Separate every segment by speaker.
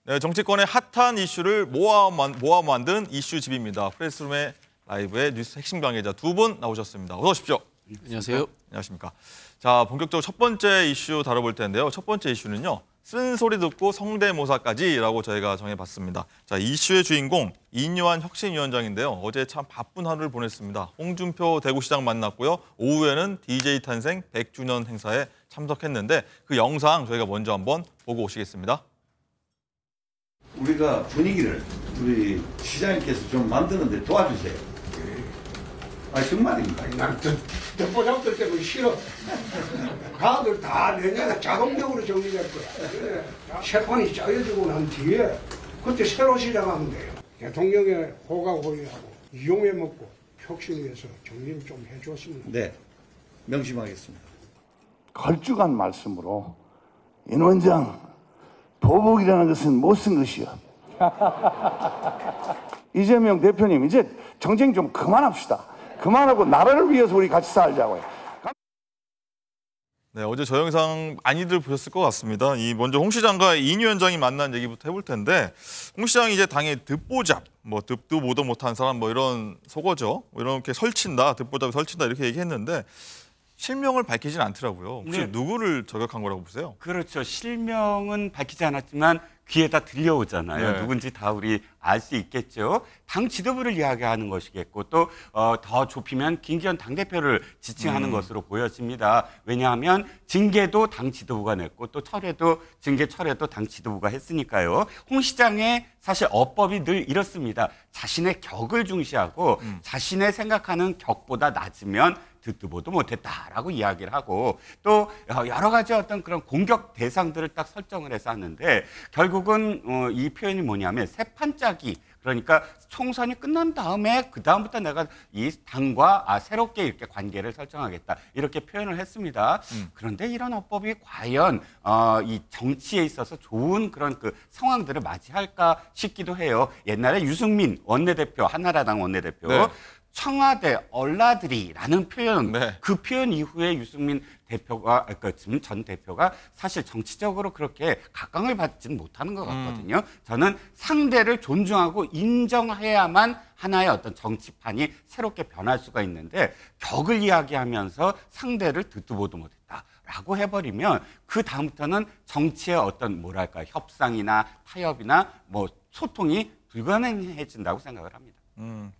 Speaker 1: 네, 정치권의 핫한 이슈를 모아 만든 이슈집입니다. 프레스룸의 라이브의 뉴스 핵심 관계자 두 분 나오셨습니다. 어서 오십시오.
Speaker 2: 안녕하세요.
Speaker 1: 안녕하십니까. 자, 본격적으로 첫 번째 이슈 다뤄볼 텐데요. 첫 번째 이슈는요. 쓴소리 듣고 성대모사까지라고 저희가 정해봤습니다. 자, 이슈의 주인공 이뉴한 혁신위원장인데요. 어제 참 바쁜 하루를 보냈습니다. 홍준표 대구시장 만났고요. 오후에는 DJ 탄생 100주년 행사에 참석했는데 그 영상 저희가 먼저 한번 보고 오시겠습니다.
Speaker 3: 우리가 분위기를 우리 시장님께서 좀 만드는데 도와주세요. 아 정말입니다.
Speaker 4: 난 듣보잡들 때문에 싫어. 가들 다 내년에 자동적으로 정리될 거야. 세판이 짜여지고 난 뒤에 그때 새로 시작하면 돼요. 대통령의 호가호위하고 이용해 먹고 혁신을 위해서 정리를 좀 해줬습니다.
Speaker 3: 네, 명심하겠습니다.
Speaker 5: 걸쭉한 말씀으로 인 원장 보복이라는 것은 못 쓴 것이요. 이재명 대표님 이제 정쟁 좀 그만합시다. 그만하고 나라를 위해서 우리 같이 살자고요.
Speaker 1: 네, 어제 저 영상 많이들 보셨을 것 같습니다. 먼저 홍 시장과 이 위원장이 만난 얘기부터 해볼 텐데 홍 시장이 이제 당의 듣보잡, 뭐 듣도 보도 못한 사람 뭐 이런 속어죠. 이렇게 설친다, 듣보잡이 설친다 이렇게 얘기했는데 실명을 밝히진 않더라고요. 혹시
Speaker 2: 네.
Speaker 1: 누구를 저격한 거라고 보세요?
Speaker 2: 그렇죠. 실명은 밝히지 않았지만 귀에다 들려오잖아요.
Speaker 1: 네.
Speaker 2: 누군지 다 우리 알 수 있겠죠. 당 지도부를 이야기하는 것이겠고 또 더 좁히면 김기현 당대표를 지칭하는 것으로 보여집니다. 왜냐하면 징계도 당 지도부가 냈고 또 철회도 징계 철회도 당 지도부가 했으니까요. 홍 시장의 사실 어법이 늘 이렇습니다. 자신의 격을 중시하고 자신의 생각하는 격보다 낮으면 듣도 보도 못했다라고 이야기를 하고 또 여러 가지 어떤 그런 공격 대상들을 딱 설정을 해서 하는데 결국은 이 표현이 뭐냐면 새판짜기 그러니까 총선이 끝난 다음에 그 다음부터 내가 이 당과 새롭게 이렇게 관계를 설정하겠다 이렇게 표현을 했습니다. 그런데 이런 어법이 과연 이 정치에 있어서 좋은 그런 그 상황들을 맞이할까 싶기도 해요. 옛날에 유승민 원내대표 한나라당 원내대표
Speaker 1: 네.
Speaker 2: 청와대 얼라들이라는 표현,
Speaker 1: 네.
Speaker 2: 그 표현 이후에 유승민 대표가, 전 대표가 사실 정치적으로 그렇게 각광을 받지는 못하는 것 같거든요. 저는 상대를 존중하고 인정해야만 하나의 어떤 정치판이 새롭게 변할 수가 있는데 격을 이야기하면서 상대를 듣도 보도 못했다. 라고 해버리면 그 다음부터는 정치의 어떤 뭐랄까 협상이나 타협이나 뭐 소통이 불가능해진다고 생각을 합니다.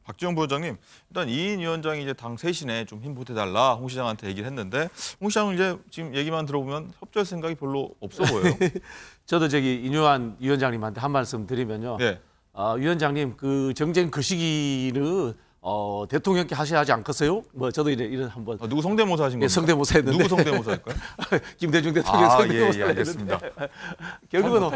Speaker 1: 박지원 부원장님, 일단 이인 위원장이 이제 당 쇄신에 좀 힘 보태달라 홍 시장한테 얘기를 했는데 홍 시장은 이제 지금 얘기만 들어보면 협조할 생각이 별로 없어 보여요.
Speaker 6: 저도 이뉴한 위원장님한테 한 말씀 드리면요.
Speaker 1: 네.
Speaker 6: 위원장님 그 정쟁 그 시기는 대통령께 하셔야 하지 않겠어요? 뭐 저도 이런 한번
Speaker 1: 누구 성대모사 하신 겁니까?
Speaker 6: 성대모사 했는데
Speaker 1: 누구 성대모사일까요?
Speaker 6: 김대중 대통령 성대모사
Speaker 1: 예, 알겠습니다.
Speaker 6: 결국은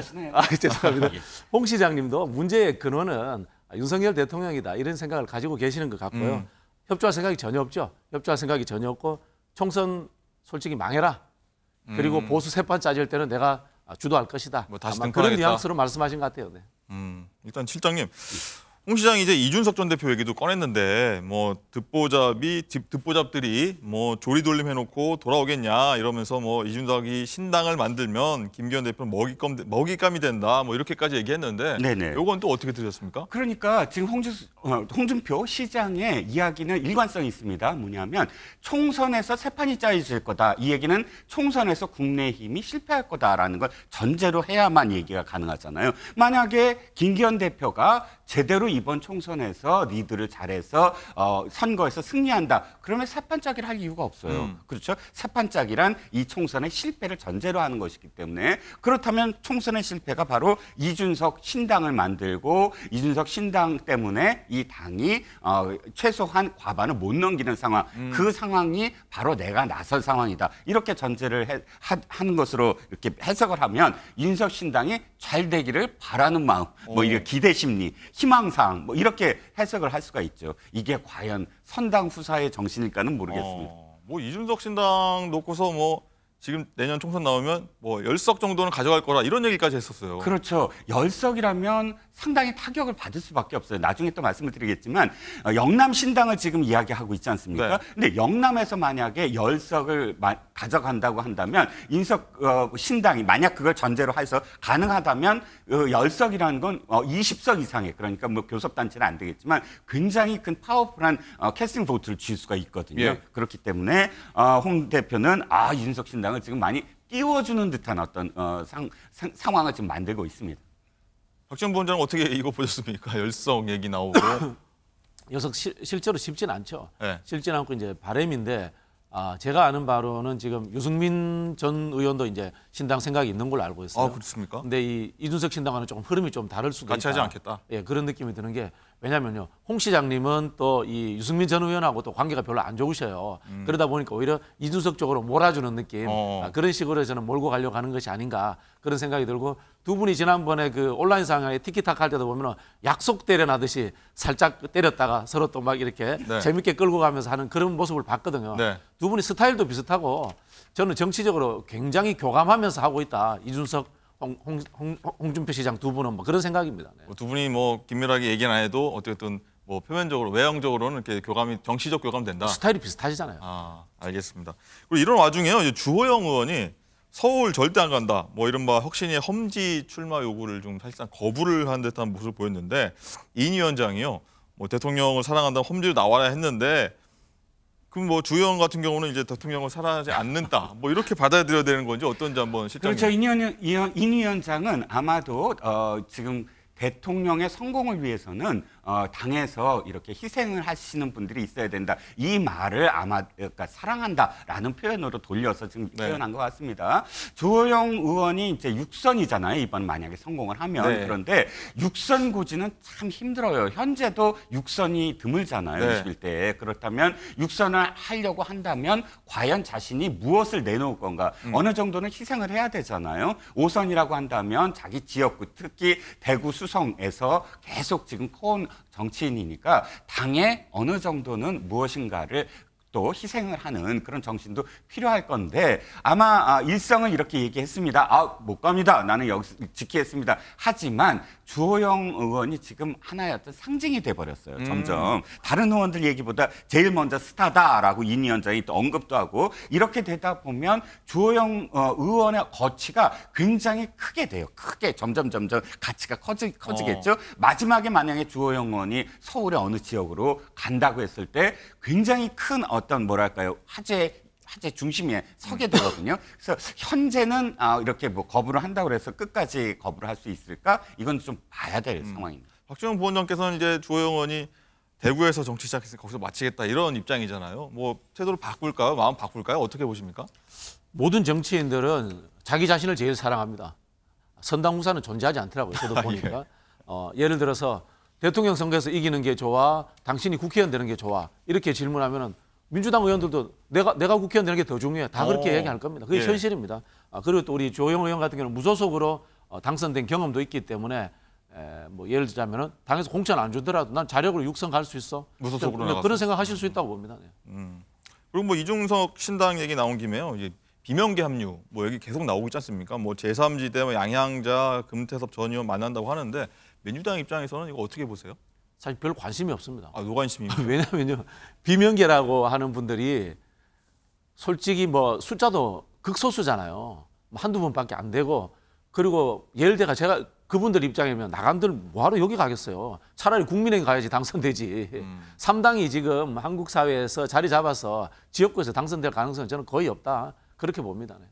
Speaker 6: 죄송합니다.
Speaker 2: 예.
Speaker 6: 홍 시장님도 문제의 근원은 윤석열 대통령이다 이런 생각을 가지고 계시는 것 같고요. 협조할 생각이 전혀 없죠. 협조할 생각이 전혀 없고 총선 솔직히 망해라. 그리고 보수 세판 짜질 때는 내가 주도할 것이다.
Speaker 1: 뭐 다시
Speaker 6: 아마 그런
Speaker 1: 등판하겠다.
Speaker 6: 뉘앙스로 말씀하신 것 같아요. 네.
Speaker 1: 일단 실장님, 홍 시장이 이제 이준석 전 대표 얘기도 꺼냈는데 뭐 듣보잡들이 뭐 조리돌림 해놓고 돌아오겠냐 이러면서 뭐 이준석이 신당을 만들면 김기현 대표는 먹잇감이 된다 뭐 이렇게까지 얘기했는데
Speaker 2: 네네.
Speaker 1: 이건 또 어떻게 들으셨습니까?
Speaker 2: 그러니까 지금 홍준표 시장의 이야기는 일관성이 있습니다. 뭐냐면 총선에서 새판이 짜여질 거다. 이 얘기는 총선에서 국민의힘이 실패할 거다라는 걸 전제로 해야만 얘기가 가능하잖아요. 만약에 김기현 대표가 제대로 이번 총선에서 리드를 잘해서 선거에서 승리한다. 그러면 새판짜기를 할 이유가 없어요. 그렇죠? 새판짜기란 이 총선의 실패를 전제로 하는 것이기 때문에 그렇다면 총선의 실패가 바로 이준석 신당을 만들고 이준석 신당 때문에 이 당이 최소한 과반을 못 넘기는 상황. 그 상황이 바로 내가 나설 상황이다. 이렇게 전제를 하는 것으로 이렇게 해석을 하면 이준석 신당이 잘 되기를 바라는 마음, 뭐 이게 기대 심리, 희망사항 뭐 이렇게 해석을 할 수가 있죠. 이게 과연 선당 후사의 정신일까는 모르겠습니다.
Speaker 1: 뭐 이준석 신당 놓고서 뭐 지금 내년 총선 나오면 뭐 10석 정도는 가져갈 거라 이런 얘기까지 했었어요.
Speaker 2: 그렇죠. 10석이라면 상당히 타격을 받을 수밖에 없어요. 나중에 또 말씀을 드리겠지만 영남 신당을 지금 이야기하고 있지 않습니까?
Speaker 1: 네.
Speaker 2: 근데 영남에서 만약에 10석을 가져간다고 한다면 인석 신당이 만약 그걸 전제로 해서 가능하다면 10석이라는 건 20석 이상의 그러니까 뭐 교섭단체는 안 되겠지만 굉장히 큰 파워풀한 캐스팅 보트를 줄 수가 있거든요.
Speaker 1: 예.
Speaker 2: 그렇기 때문에 홍 대표는 이준석 신당을 지금 많이 띄워주는 듯한 어떤 상황을 지금 만들고 있습니다.
Speaker 1: 박지원 부원장은 어떻게 이거 보셨습니까? 열성 얘기 나오고.
Speaker 6: 녀석 실제로 쉽진 않죠.
Speaker 1: 네.
Speaker 6: 쉽진 않고 이제 바람인데 제가 아는 바로는 지금 유승민 전 의원도 이제 신당 생각이 있는 걸로 알고 있어요.
Speaker 1: 그렇습니까?
Speaker 6: 근데 이 이준석 신당과는 조금 흐름이 좀 다를 수도
Speaker 1: 같이
Speaker 6: 있다.
Speaker 1: 하지 않겠다.
Speaker 6: 예, 그런 느낌이 드는 게 왜냐면요. 홍 시장님은 또 이 유승민 전 의원하고 또 관계가 별로 안 좋으셔요. 그러다 보니까 오히려 이준석 쪽으로 몰아주는 느낌. 그런 식으로 저는 몰고 가려고 하는 것이 아닌가 그런 생각이 들고 두 분이 지난번에 그 온라인상에 티키타카 할 때도 보면 약속 때려나듯이 살짝 때렸다가 서로 또 막 이렇게
Speaker 1: 네.
Speaker 6: 재밌게 끌고 가면서 하는 그런 모습을 봤거든요.
Speaker 1: 네.
Speaker 6: 두 분이 스타일도 비슷하고 저는 정치적으로 굉장히 교감하면서 하고 있다. 이준석, 홍준표 시장 두 분은 뭐 그런 생각입니다. 네.
Speaker 1: 두 분이 뭐 긴밀하게 얘기는 안 해도 어쨌든 뭐 표면적으로 외형적으로는 이렇게 교감이 정치적 교감 된다.
Speaker 6: 스타일이 비슷하시잖아요.
Speaker 1: 알겠습니다. 그리고 이런 와중에요. 이제 주호영 의원이 서울 절대 안 간다. 뭐 이른바 혁신위의 험지 출마 요구를 좀 사실상 거부를 한 듯한 모습을 보였는데 인 위원장이요. 뭐 대통령을 사랑한다면 험지로 나와야 했는데 그럼 뭐 주 의원 같은 경우는 이제 대통령을 사랑하지 않는다. 뭐 이렇게 받아들여야 되는 건지 어떤지 한번 실장님.
Speaker 2: 그렇죠. 인 위원장은 아마도 지금 대통령의 성공을 위해서는 당에서 이렇게 희생을 하시는 분들이 있어야 된다. 이 말을 아마 그러니까 사랑한다라는 표현으로 돌려서 지금
Speaker 1: 네.
Speaker 2: 표현한 것 같습니다. 주호영 의원이 이제 6선이잖아요. 이번 만약에 성공을 하면.
Speaker 1: 네.
Speaker 2: 그런데 6선 고지는 참 힘들어요. 현재도 6선이 드물잖아요.
Speaker 1: 네.
Speaker 2: 21대에. 그렇다면 6선을 하려고 한다면 과연 자신이 무엇을 내놓을 건가. 어느 정도는 희생을 해야 되잖아요. 5선이라고 한다면 자기 지역구 특히 대구 수성에서 계속 지금 커온 정치인이니까 당에 어느 정도는 무엇인가를 또 희생을 하는 그런 정신도 필요할 건데 아마 일성은 이렇게 얘기했습니다. 못 갑니다. 나는 여기서 지키겠습니다. 하지만 주호영 의원이 지금 하나의 어떤 상징이 돼버렸어요. 점점 다른 의원들 얘기보다 제일 먼저 스타다라고 인 위원장이 또 언급도 하고 이렇게 되다 보면 주호영 의원의 거치가 굉장히 크게 돼요. 크게 점점 가치가 커지겠죠. 마지막에 만약에 주호영 의원이 서울의 어느 지역으로 간다고 했을 때 굉장히 큰 어떤 뭐랄까요 화제 중심에 서게 되거든요. 그래서 현재는 이렇게 뭐 거부를 한다고 해서 끝까지 거부를 할 수 있을까? 이건 좀 봐야 될 상황입니다.
Speaker 1: 박지원 부원장께서는 이제 주호영 의원이 대구에서 정치 시작해서 거기서 마치겠다 이런 입장이잖아요. 뭐 태도를 바꿀까요? 마음 바꿀까요? 어떻게 보십니까?
Speaker 6: 모든 정치인들은 자기 자신을 제일 사랑합니다. 선당무사는 존재하지 않더라고요. 저도 보니까. 예를 들어서 대통령 선거에서 이기는 게 좋아, 당신이 국회의원 되는 게 좋아 이렇게 질문하면은 민주당 의원들도 내가 국회의원 되는 게 더 중요해. 다 그렇게 얘기할 겁니다. 그게
Speaker 1: 예.
Speaker 6: 현실입니다. 그리고 또 우리 조영 의원 같은 경우는 무소속으로 당선된 경험도 있기 때문에 뭐 예를 들자면은 당에서 공천 안 주더라도 난 자력으로 육선 갈 수 있어.
Speaker 1: 무소속으로
Speaker 6: 그런
Speaker 1: 나가서.
Speaker 6: 생각하실 수 있다고 봅니다. 네.
Speaker 1: 그리고 뭐 이중석 신당 얘기 나온 김에요. 이제 비명계 합류 뭐 여기 계속 나오고 있지 않습니까? 뭐 제3지대 뭐 양양자, 금태섭 전 의원 만난다고 하는데 민주당 입장에서는 이거 어떻게 보세요?
Speaker 6: 사실 별 관심이 없습니다.
Speaker 1: 노관심입니다.
Speaker 6: 왜냐면요. 비명계라고 하는 분들이 솔직히 뭐 숫자도 극소수잖아요. 뭐 한두 분밖에 안 되고 그리고 예를 들어 제가 그분들 입장이면 나간들 뭐하러 여기 가겠어요. 차라리 국민의힘 가야지 당선되지. 3당이 지금 한국 사회에서 자리 잡아서 지역구에서 당선될 가능성은 저는 거의 없다. 그렇게 봅니다. 네.